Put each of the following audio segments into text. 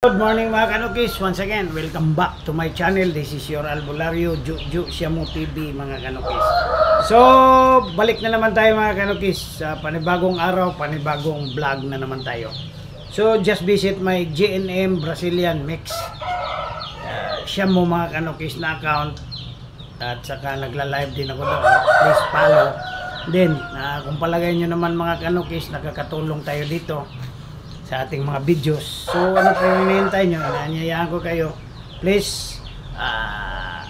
Good morning mga kanukis, once again welcome back to my channel. This is your Albulario Juju Siamo TV mga kanukis. So balik na naman tayo mga kanukis sa panibagong araw, panibagong vlog na naman tayo. So just visit my GNM Brazilian Mix Siamo mga kanukis na account, at saka nagla-live din ako doon. Please follow. Then kung palagay nyo naman mga kanukis, nakakatulong tayo dito sa ating mga videos. So ano pa yung hinihintay nyo? Inaanyayahan ko kayo, please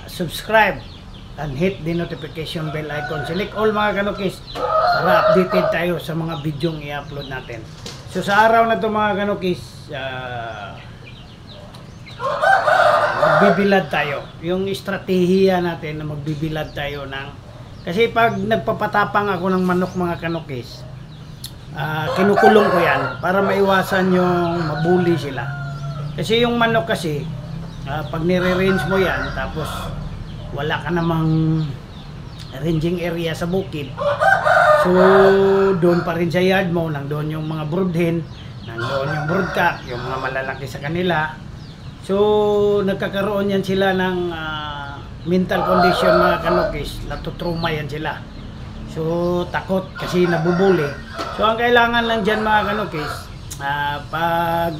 subscribe and hit the notification bell icon. Select all mga kanukis para updated tayo sa mga videong i-upload natin. So sa araw na to mga kanukis, magbibilad tayo. Yung estratehiya natin na magbibilad tayo ng, kasi pag nagpapatapang ako ng manok mga kanukis, kinukulong ko yan para maiwasan yung mabuli sila. Kasi yung manok kasi pag nire-range mo yan tapos wala ka namang ranging area sa bukid, so doon pa rin sa yard mo, nandoon yung mga broodhen, nandoon yung broodcock, yung mga malalaki sa kanila. So nagkakaroon yan sila ng mental condition mga kanukis, natutruma yan sila. So takot kasi nabubuli. So ang kailangan lang dyan mga kanukis, pag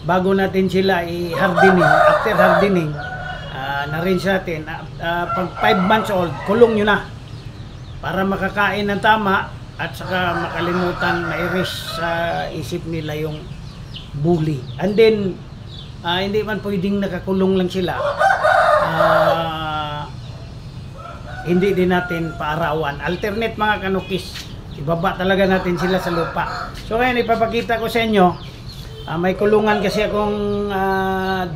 bago natin sila i-hardening, after hardening, na-range natin, pag 5 months old, kulong nyo na para makakain ng tama at saka makalimutan, ma-erase sa isip nila yung bully. And then hindi man pwedeng nakakulong lang sila, hindi din natin paarawan. Alternate mga kanukis, ibaba talaga natin sila sa lupa. So ngayon ipapakita ko sa inyo, may kulungan kasi akong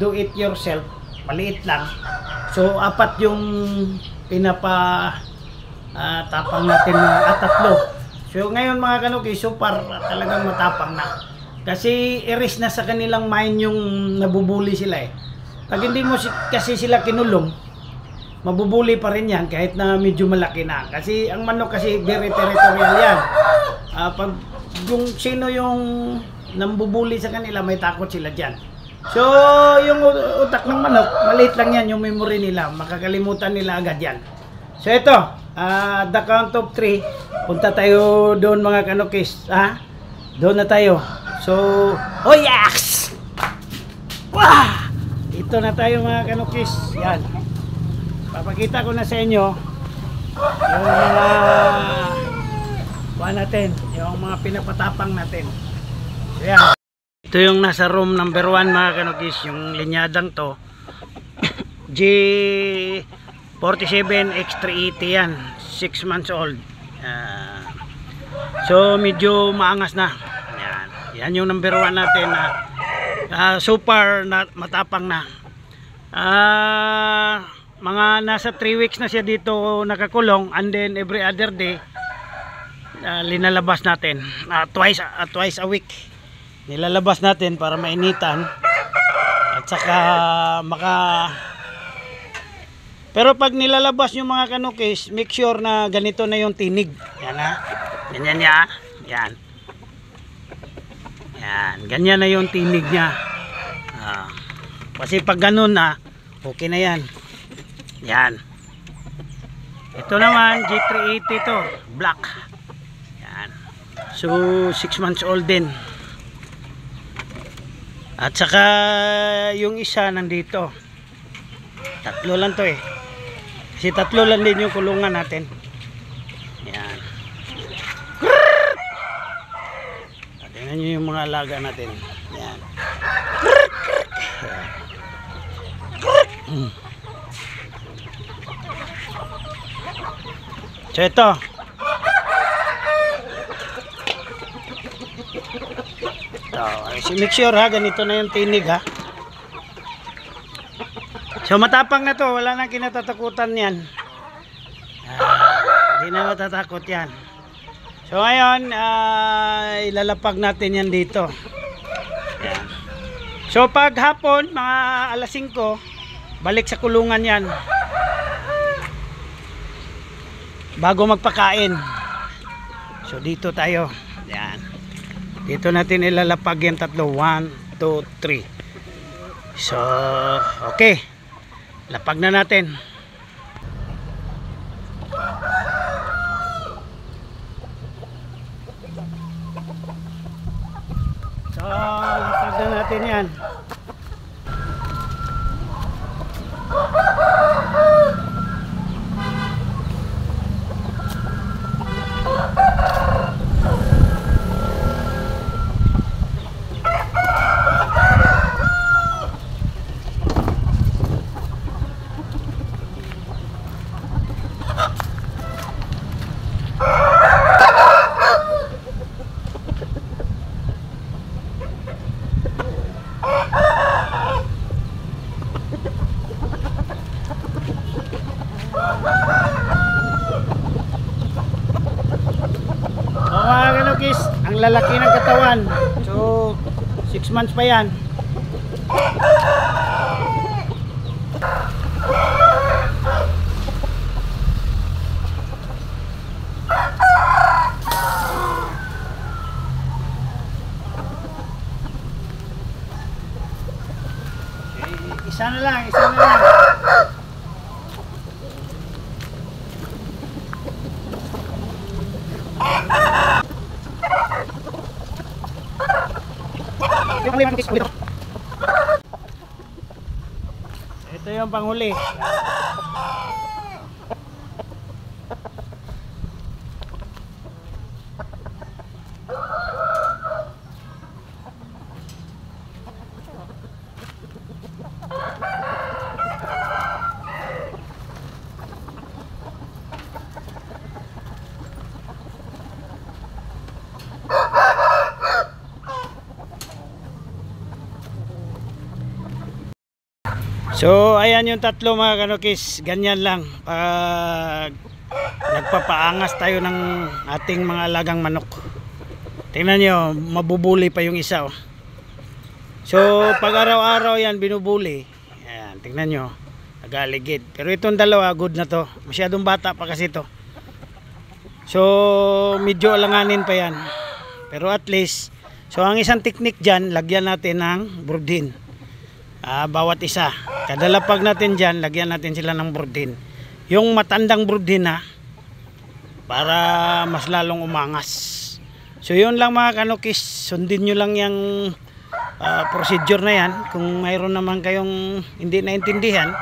do it yourself, maliit lang. So 4 yung tapang natin at 3. So ngayon mga kanukis, super talagang matapang na. Kasi erase na sa kanilang mind yung nabubuli sila eh. Pag hindi mo kasi sila kinulong, mabubuli pa rin yan kahit na medyo malaki na. Kasi ang manok kasi very territorial yan. Pag yung sino yung nambubuli sa kanila, may takot sila dyan. So yung utak ng manok, maliit lang yan yung memory nila, makakalimutan nila agad yan. So ito, the count of 3, punta tayo doon mga kanukis. Doon na tayo. So, oh yes! Wah! Ito na tayo mga kanukis. Yan. Papakita ko na sa inyo yung mga natin, yung mga pinapatapang natin. So yan. Ito yung nasa room number 1 mga kanukis, yung linyadang to. G47 X380 yan, 6 months old. So medyo maangas na. Yan, yan yung number 1 natin na super na matapang na. Mga nasa 3 weeks na siya dito nakakulong, and then every other day linalabas natin, twice a week nilalabas natin para mainitan at saka pero pag nilalabas yung mga kanukis, make sure na ganito na yung tinig. Yan ganyan niya, yan ganyan na yung tinig niya. Kasi pag ganun na, okay na yan. Yan. Ito naman G380 to, black. Yan. So 6 months old din. At saka yung isa nandito. 3 lang to eh. Kasi 3 lang din yung kulungan natin. Yan. Tingnan nyo yung mga alaga natin. Yan. So ito, make sure ganito na yung tinig So matapang na to, wala nang kinatatakutan yan. Hindi na matatakot yan. So ngayon ilalapag natin yan dito. Yan. So pag hapon mga alas 5, balik sa kulungan yan bago magpakain. So dito tayo. Yan. Dito natin ilalapag yung 3. 1, 2, 3. So, okay. Lapag na natin. So, lapag na natin yan. Mga kanukis, ang lalaki ng katawan. So, 6 months pa yan. Isa na lang, isa na lang. Ito yung panghuli. So ayan yung tatlo mga kanukis, ganyan lang pag nagpapaangas tayo ng ating mga alagang manok. Tingnan nyo, mabubuli pa yung isa, oh. So pag araw-araw yan binubuli, ayan, tingnan nyo, nag-aligid. Pero itong dalawa, good na to, masyadong bata pa kasi to. So medyo alanganin pa yan, pero at least, so ang isang technique dyan, lagyan natin ng burdin. Bawat isa, kada lapag natin dyan, lagyan natin sila ng burdin, yung matandang burdin na, para mas lalong umangas. So yun lang mga kanukis, sundin nyo lang yung procedure na yan. Kung mayroon naman kayong hindi naintindihan,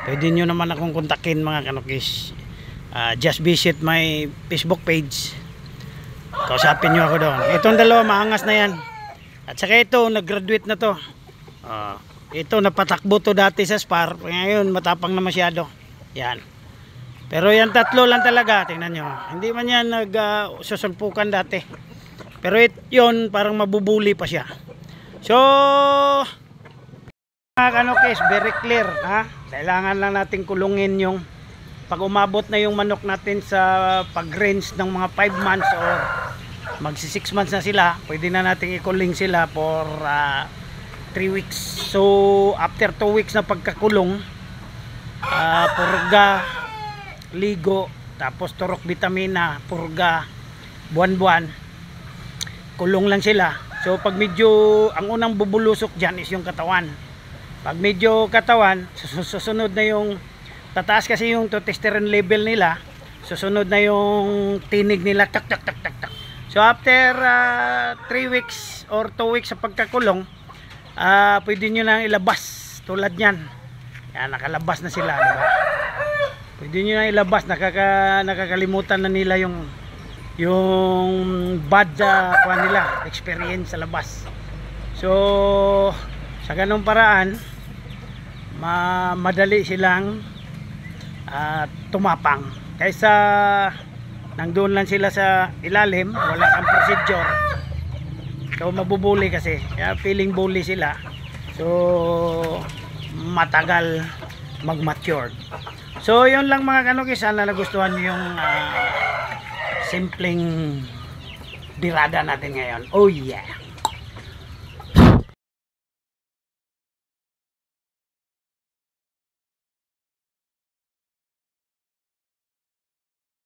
pwede nyo naman akong kontakin mga kanukis. Just visit my Facebook page, kausapin nyo ako doon. Itong dalawa maangas na yan, at saka ito nag-graduate na to. Ito napatakbo to dati sa spar, ngayon matapang na masyado yan. Pero yan tatlo lang talaga, tingnan nyo, hindi man yan nagsusulpukan dati, pero yun parang mabubuli pa siya. So mga kanukis, very clear, ha? Kailangan lang natin kulungin yung pag umabot na yung manok natin sa pag range ng mga 5 months or magsi 6 months na sila, pwede na natin ikuling sila for 3 weeks. So after 2 weeks na pagkakulong, purga, ligo, tapos turok vitamina, purga, buwan-buwan, kulong lang sila. So pag medyo, ang unang bubulusok dyan is yung katawan. Pag medyo katawan, susunod na yung, tataas kasi yung testosterone level nila, susunod na yung tinig nila, tak tak tak tak tak. So after 3 weeks or 2 weeks sa pagkakulong, pwede nyo lang ilabas tulad nyan. Yan, nakalabas na sila, diba? Pwede nyo lang ilabas, nakakalimutan na nila yung bad nila, experience sa labas. So sa ganung paraan, madali silang tumapang kaysa nandun lang sila sa ilalim, wala kang procedure. So mabubuli kasi, kaya feeling bully sila, so matagal mag-mature. So yun lang mga kanukis, sana nagustuhan nyo yung simpleng dirada natin ngayon. Oh yeah.